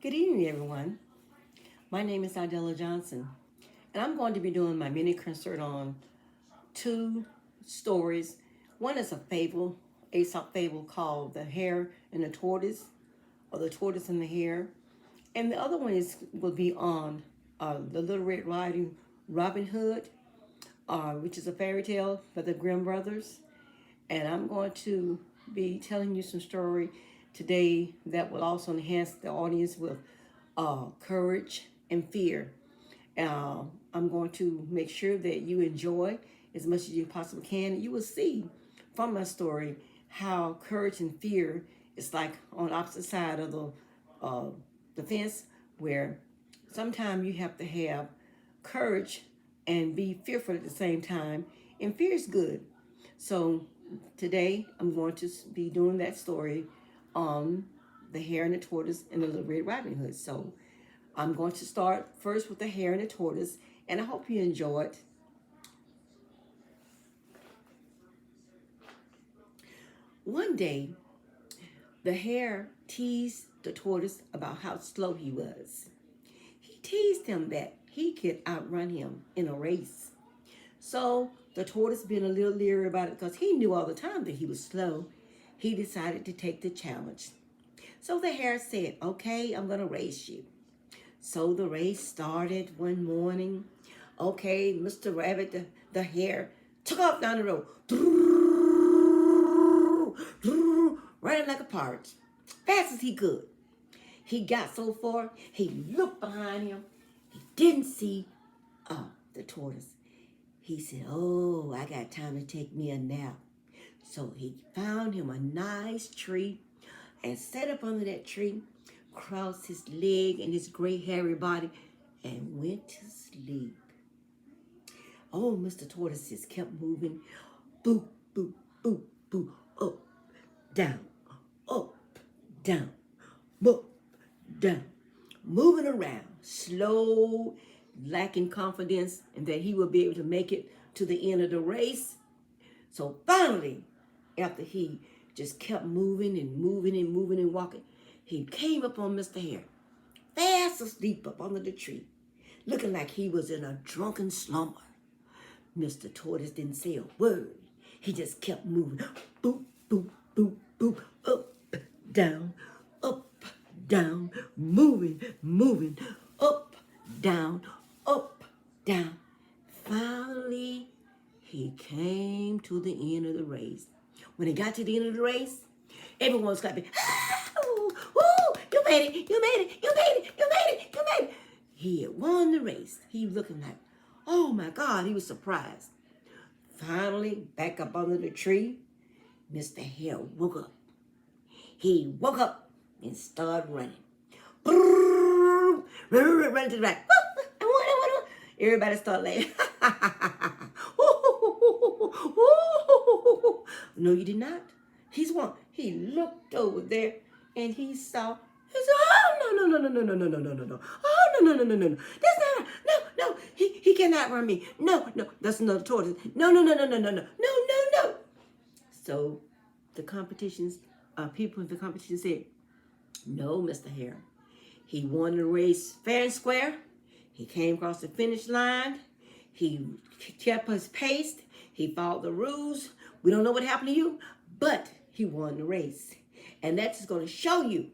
Good evening, everyone. My name is Idella Johnson, and I'm going to be doing my mini concert on two stories. One is a fable, Aesop fable called The Hare and the Tortoise, or The Tortoise and the Hare. And the other one will be on The Little Red Riding Robin Hood, which is a fairy tale by the Grimm brothers. And I'm going to be telling you some story today that will also enhance the audience with courage and fear. Uh, I'm going to make sure that you enjoy as much as you possibly can. You will see from my story how courage and fear is like on the opposite side of uh, the fence, where sometimes you have to have courage and be fearful at the same time, and fear is good. So today I'm going to be doing that story on the Hare and the Tortoise and the Little Red Riding Hood. So I'm going to start first with the Hare and the Tortoise, and I hope you enjoy it. One day, the hare teased the tortoise about how slow he was. He teased him that he could outrun him in a race. So the tortoise, being a little leery about it because he knew all the time that he was slow, he decided to take the challenge. So the hare said, "Okay, I'm going to race you." So the race started one morning. Okay, Mr. Rabbit, the hare, took off down the road, running like a partridge, fast as he could. He got so far, he looked behind him. He didn't see the tortoise. He said, "Oh, I got time to take me a nap." So he found him a nice tree and sat up under that tree, crossed his leg and his great hairy body, and went to sleep. Oh, Mr. Tortoise just kept moving. Boop, boop, boop, boop, up, down, up, down, up, down, moving around, slow, lacking confidence, and that he would be able to make it to the end of the race. So finally, after he just kept moving and moving and moving and walking, he came upon Mr. Hare, fast asleep up under the tree, looking like he was in a drunken slumber. Mr. Tortoise didn't say a word. He just kept moving. Boop, boop, boop, boop, up, down, moving, moving, down, up, down. Finally, he came to the end of the race. When he got to the end of the race, everyone was clapping. "Woo, woo, you made it, you made it, you made it, you made it, you made it." He had won the race. He was looking like, oh my God, he was surprised. Finally, back up under the tree, Mr. Hare woke up. He woke up and started running. Run to the back. Everybody started laughing. No, you did not. He's one. He looked over there and he saw. He said, "Oh, no, no, no, no, no, no, no, no, no, no. Oh, no, no, no, no, no, no. That's not, no, no. He cannot run me. No, no, that's another tortoise. No, no, no, no, no, no, no, no, no, no." So the people in the competition said, "No, Mr. Hare. He won the race fair and square. He came across the finish line. He kept his pace. He followed the rules. We don't know what happened to you, but he won the race." And that's just going to show you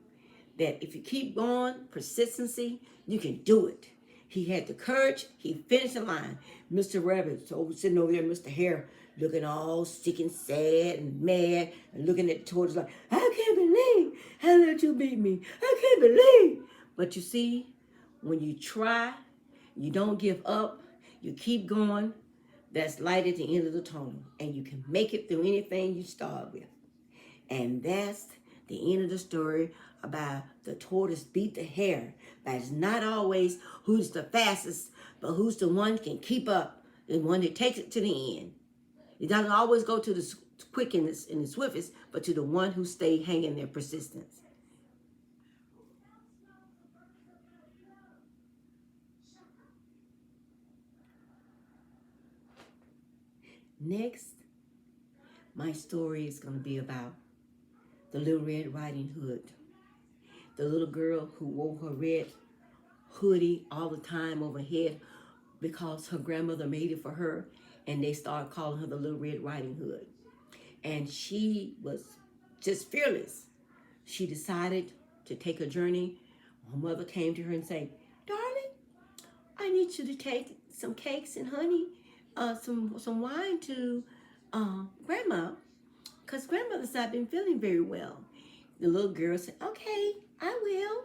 that if you keep going, persistency, you can do it. He had the courage. He finished the line. Mr. Rabbit, so sitting over there, Mr. Hare, looking all sick and sad and mad, and looking at the tortoise like, "I can't believe how let you beat me. I can't believe." But you see, when you try, you don't give up, you keep going, that's light at the end of the tunnel, and you can make it through anything you start with. And that's the end of the story about the tortoise beat the hare. But it's not always who's the fastest, but who's the one who can keep up, the one that takes it to the end. It doesn't always go to the quick and the swiftest, but to the one who stayed hanging there, persistence. Next, my story is going to be about the Little Red Riding Hood. The little girl who wore her red hoodie all the time overhead because her grandmother made it for her, and they started calling her the Little Red Riding Hood. And she was just fearless. She decided to take a journey. Her mother came to her and said, "Darling, I need you to take some cakes and honey, some wine to Grandma, because Grandmother's not been feeling very well." The little girl said, "Okay, I will."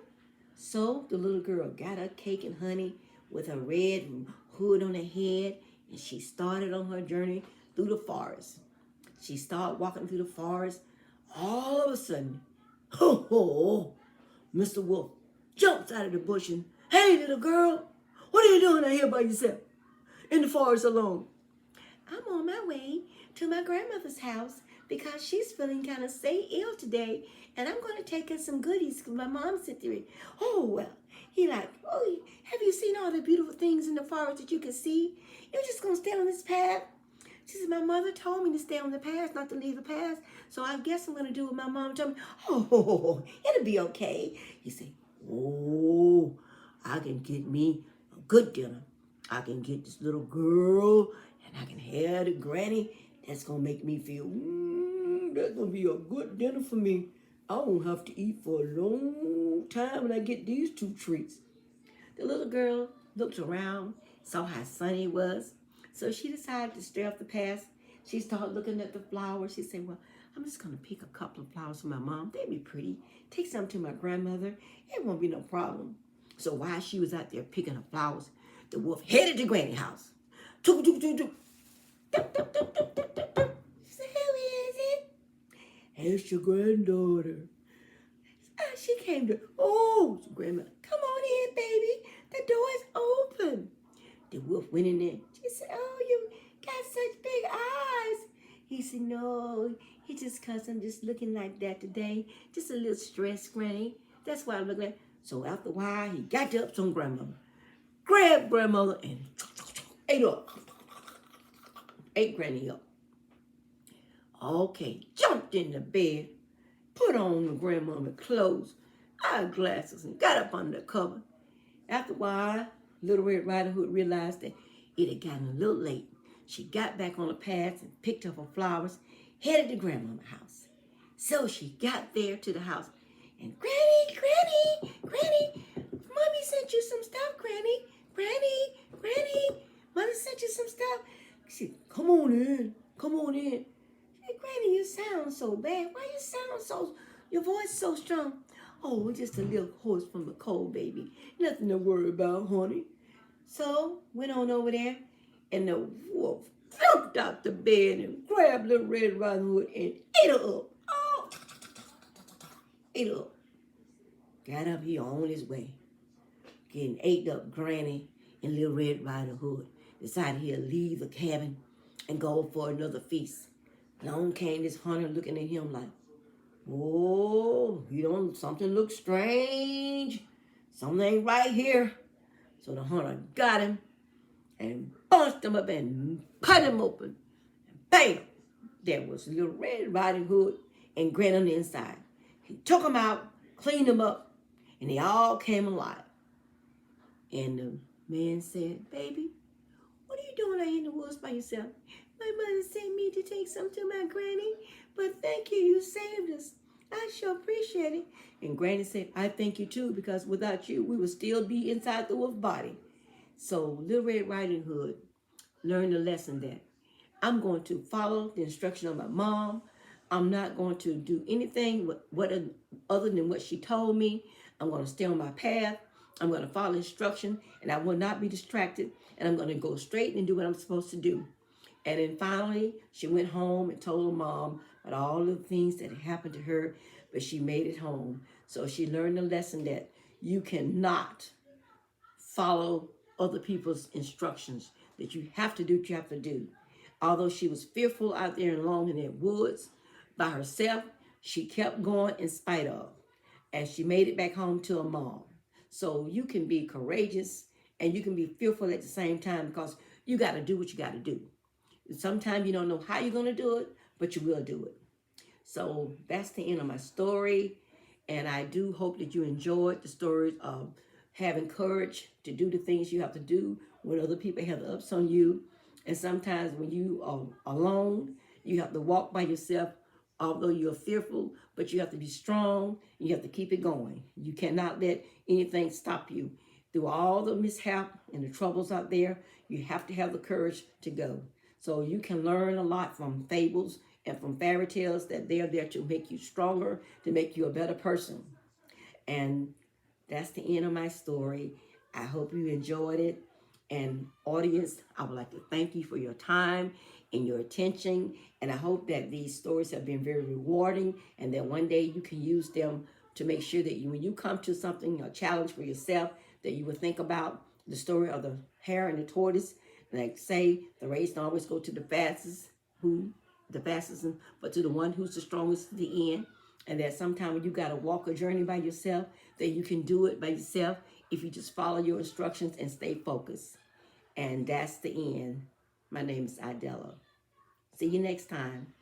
So the little girl got her cake and honey with a red hood on her head, and she started on her journey through the forest. She started walking through the forest. All of a sudden, ho ho, Mr. Wolf jumps out of the bush and, "Hey, little girl, what are you doing out here by yourself in the forest alone?" "I'm on my way to my grandmother's house because she's feeling kind of ill today, and I'm going to take her some goodies because my mom sent there." "Oh, well," he like, "Oh, have you seen all the beautiful things in the forest that you can see? You're just going to stay on this path?" She said, "My mother told me to stay on the path, not to leave the path. So I guess I'm going to do what my mom told me." "Oh, it'll be okay." He said, "Oh, I can get me a good dinner. I can get this little girl and I can have the granny. That's going to make me feel, that's going to be a good dinner for me. I won't have to eat for a long time when I get these two treats." The little girl looked around, saw how sunny it was. So she decided to stray off the path. She started looking at the flowers. She said, "Well, I'm just going to pick a couple of flowers for my mom. They'd be pretty. Take some to my grandmother. It won't be no problem." So while she was out there picking her flowers, the wolf headed to Granny's house. Took, took, took, took. Doop, doop, doop, doop, doop, doop, doop. She said, "Who is it?" "It's your granddaughter." She came to, "Oh," grandma, "come on in, baby. The door is open." The wolf went in there. She said, "Oh, you got such big eyes." He said, "No, it's just because I'm just looking like that today. Just a little stressed, Granny. That's why I'm looking like." So after a while, he got up to grandmother, grabbed grandmother, and ate up. Ate Granny up. Okay, jumped in the bed, put on the grandmother clothes, eyeglasses, and got up under the cover. After a while, Little Red Riding Hood realized that it had gotten a little late. She got back on the path and picked up her flowers, headed to Grandmama's house. So she got there to the house, and Granny, Mommy sent you some stuff, Granny, Mother sent you some stuff." She said, come on in. Hey, Granny, you sound so bad. Why you sound so, your voice so strong? "Oh, just a little hoarse from the cold, baby. Nothing to worry about, honey." So went on over there, and the wolf jumped out the bed and grabbed Little Red Riding Hood and ate her up. Oh, ate her up. Got up here on his way, getting ate up Granny and Little Red Riding Hood. Decided he'll leave the cabin and go for another feast. Along came this hunter looking at him like, "Oh, something looks strange. Something ain't right here." So the hunter got him and bunched him up and cut him open. And bam! There was Little Red Riding Hood and Granny on the inside. He took them out, cleaned them up, and they all came alive. And the man said, "Baby, what are you doing out here in the woods by yourself?" "My mother sent me to take some to my granny, but thank you, you saved us. I sure appreciate it." And Granny said, "I thank you too, because without you, we would still be inside the wolf's body." So Little Red Riding Hood learned a lesson that I'm going to follow the instruction of my mom. I'm not going to do anything other than what she told me. I'm going to stay on my path. I'm going to follow instruction, and I will not be distracted. And I'm going to go straight and do what I'm supposed to do. And then finally, she went home and told her mom about all the things that had happened to her, but she made it home. So she learned a lesson that you cannot follow other people's instructions, that you have to do what you have to do. Although she was fearful out there alone in the woods by herself, she kept going in spite of. And she made it back home to her mom. So you can be courageous and you can be fearful at the same time, because you got to do what you got to do. Sometimes you don't know how you're going to do it, but you will do it. So that's the end of my story. And I do hope that you enjoyed the stories of having courage to do the things you have to do when other people have the ups on you. And sometimes when you are alone, you have to walk by yourself, although you're fearful, but you have to be strong. You have to keep it going. You cannot let anything stop you. Through all the mishap and the troubles out there, you have to have the courage to go. So you can learn a lot from fables and from fairy tales, that they're there to make you stronger, to make you a better person. And that's the end of my story. I hope you enjoyed it. And audience, I would like to thank you for your time and your attention. And I hope that these stories have been very rewarding, and that one day you can use them to make sure that when you come to something, a challenge for yourself, that you will think about the story of the hare and the tortoise. Like say, the race don't always go to the fastest, but to the one who's the strongest at the end. And that sometimes when you got to walk a journey by yourself, that you can do it by yourself if you just follow your instructions and stay focused. And that's the end. My name is Idella. See you next time.